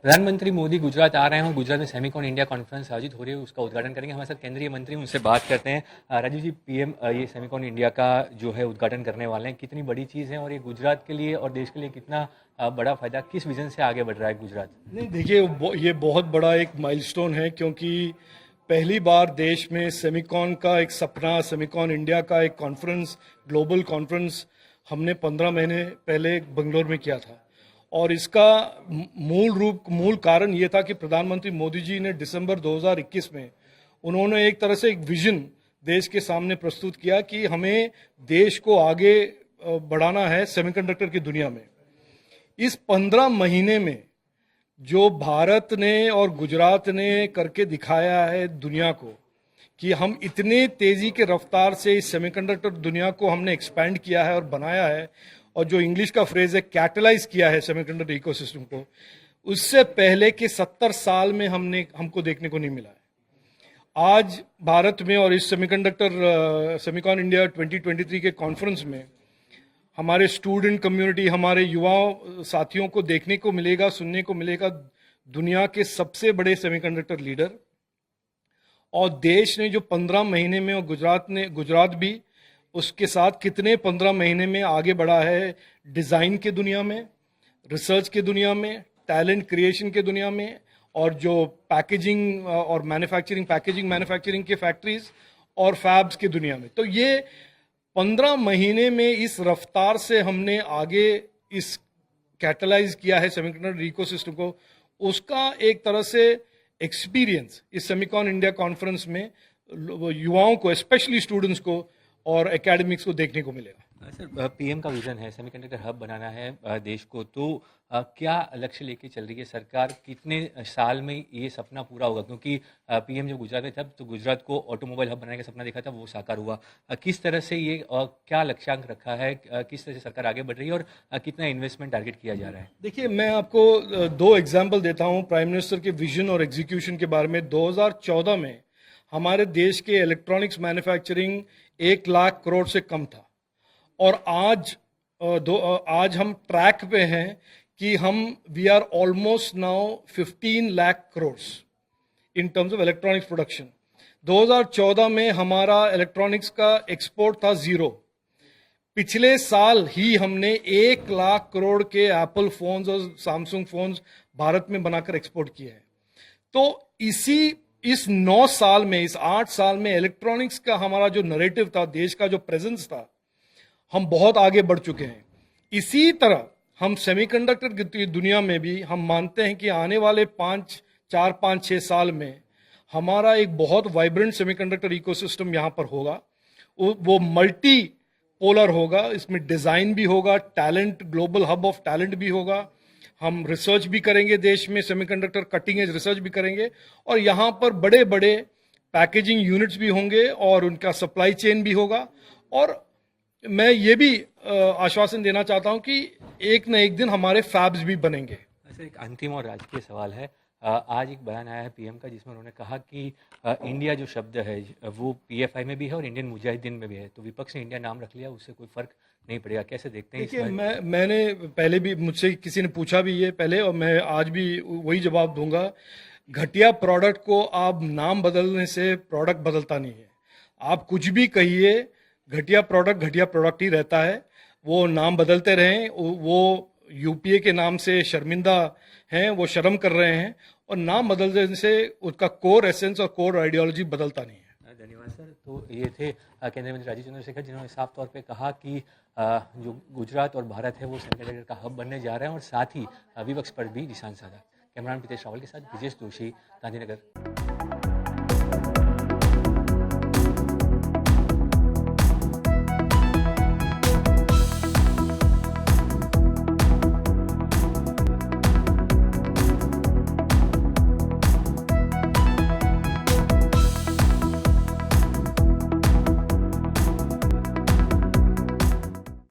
प्रधानमंत्री मोदी गुजरात आ रहे हैं और गुजरात में सेमिकॉन इंडिया कॉन्फ्रेंस आयोजित हो रही है, उसका उद्घाटन करेंगे। हमारे साथ केंद्रीय मंत्री, उनसे बात करते हैं। राजीव जी, पीएम ये सेमिकॉन इंडिया का जो है उद्घाटन करने वाले हैं, कितनी बड़ी चीज़ है और ये गुजरात के लिए और देश के लिए कितना बड़ा फायदा, किस विजन से आगे बढ़ रहा है गुजरात? नहीं, देखिए ये बहुत बड़ा एक माइलस्टोन है, क्योंकि पहली बार देश में सेमिकॉन का एक सपना, सेमिकॉन इंडिया का एक कॉन्फ्रेंस, ग्लोबल कॉन्फ्रेंस हमने 15 महीने पहले बंगलोर में किया था। और इसका मूल कारण ये था कि प्रधानमंत्री मोदी जी ने दिसंबर 2021 में उन्होंने एक तरह से एक विजन देश के सामने प्रस्तुत किया कि हमें देश को आगे बढ़ाना है सेमीकंडक्टर की दुनिया में। इस 15 महीने में जो भारत ने और गुजरात ने करके दिखाया है दुनिया को कि हम इतने तेजी के रफ्तार से इस सेमीकंडक्टर दुनिया को हमने एक्सपैंड किया है और बनाया है, और जो इंग्लिश का फ्रेज है कैटलाइज किया है सेमीकंडक्टर इकोसिस्टम को, उससे पहले के 70 साल में हमको देखने को नहीं मिला है। आज भारत में और इस सेमिकॉन इंडिया 2023 के कॉन्फ्रेंस में हमारे स्टूडेंट कम्युनिटी, हमारे युवा साथियों को देखने को मिलेगा, सुनने को मिलेगा दुनिया के सबसे बड़े सेमीकंडक्टर लीडर। और देश ने जो 15 महीने में, और गुजरात भी उसके साथ कितने 15 महीने में आगे बढ़ा है डिज़ाइन के दुनिया में, रिसर्च के दुनिया में, टैलेंट क्रिएशन के दुनिया में, और जो पैकेजिंग और मैन्युफैक्चरिंग के फैक्ट्रीज और फैब्स की दुनिया में। तो ये 15 महीने में इस रफ्तार से हमने आगे इस कैटलाइज किया है सेमीकंडक्टर इकोसिस्टम को, उसका एक तरह से एक्सपीरियंस इस सेमिकॉन इंडिया कॉन्फ्रेंस में युवाओं को, स्पेशली स्टूडेंट्स को और एकेडमिक्स को देखने को मिलेगा। सर, पीएम का विजन है सेमीकंडक्टर हब बनाना है देश को, तो क्या लक्ष्य लेके चल रही है सरकार? कितने साल में ये सपना पूरा होगा? क्योंकि पीएम जब गुजरात में था तो गुजरात को ऑटोमोबाइल हब बनाने का सपना देखा था, वो साकार हुआ। किस तरह से ये क्या लक्ष्यांक रखा है, किस तरह से सरकार आगे बढ़ रही है और कितना इन्वेस्टमेंट टारगेट किया जा रहा है? देखिए, मैं आपको 2 एग्जाम्पल देता हूँ प्राइम मिनिस्टर के विजन और एग्जीक्यूशन के बारे में। 2014 में हमारे देश के इलेक्ट्रॉनिक्स मैन्युफैक्चरिंग 1 लाख करोड़ से कम था, और आज हम ट्रैक पे हैं कि we are almost now 15 lakh crore in terms of electronics production. 2014 में हमारा इलेक्ट्रॉनिक्स का एक्सपोर्ट था 0। पिछले साल ही हमने 1 लाख करोड़ के एप्पल फोन्स और सैमसंग फोन्स भारत में बनाकर एक्सपोर्ट किए हैं। तो इस 9 साल में, इस 8 साल में इलेक्ट्रॉनिक्स का हमारा जो नैरेटिव था, देश का जो प्रेजेंस था, हम बहुत आगे बढ़ चुके हैं। इसी तरह हम सेमीकंडक्टर की दुनिया में भी हम मानते हैं कि आने वाले 4-5-6 साल में हमारा एक बहुत वाइब्रेंट सेमीकंडक्टर इकोसिस्टम यहाँ पर होगा। वो मल्टी पोलर होगा, इसमें डिजाइन भी होगा, talent, global hub of talent भी होगा। हम रिसर्च भी करेंगे देश में, सेमीकंडक्टर कटिंग एज रिसर्च भी करेंगे, और यहाँ पर बड़े बड़े पैकेजिंग यूनिट्स भी होंगे और उनका सप्लाई चेन भी होगा। और मैं ये भी आश्वासन देना चाहता हूं कि एक न एक दिन हमारे फैब्स भी बनेंगे। सर, एक अंतिम और राजकीय सवाल है। आज एक बयान आया है पीएम का, जिसमें उन्होंने कहा कि इंडिया जो शब्द है वो पीएफआई में भी है और इंडियन मुजाहिदीन में भी है, तो विपक्ष ने इंडिया नाम रख लिया, उससे कोई फर्क नहीं पड़ेगा। कैसे देखते हैं? देखिए, मैंने पहले भी, मुझसे किसी ने पूछा भी ये पहले, और मैं आज भी वही जवाब दूंगा। घटिया प्रोडक्ट को आप नाम बदलने से प्रोडक्ट बदलता नहीं है। आप कुछ भी कहिए, घटिया प्रोडक्ट ही रहता है। वो नाम बदलते रहें, वो यूपीए के नाम से शर्मिंदा हैं, वो शर्म कर रहे हैं, और नाम बदलने से उसका कोर एसेंस और कोर आइडियोलॉजी बदलता नहीं है। धन्यवाद सर। तो ये थे केंद्रीय मंत्री राजीव चंद्रशेखर, जिन्होंने साफ तौर पे कहा कि जो गुजरात और भारत है वो सेमीकंडक्टर का हब बनने जा रहे हैं, और साथ ही विपक्ष पर भी निशान साधा। कैमरामैन प्रीतेश रावल के साथ विजेश दोषी, गांधीनगर।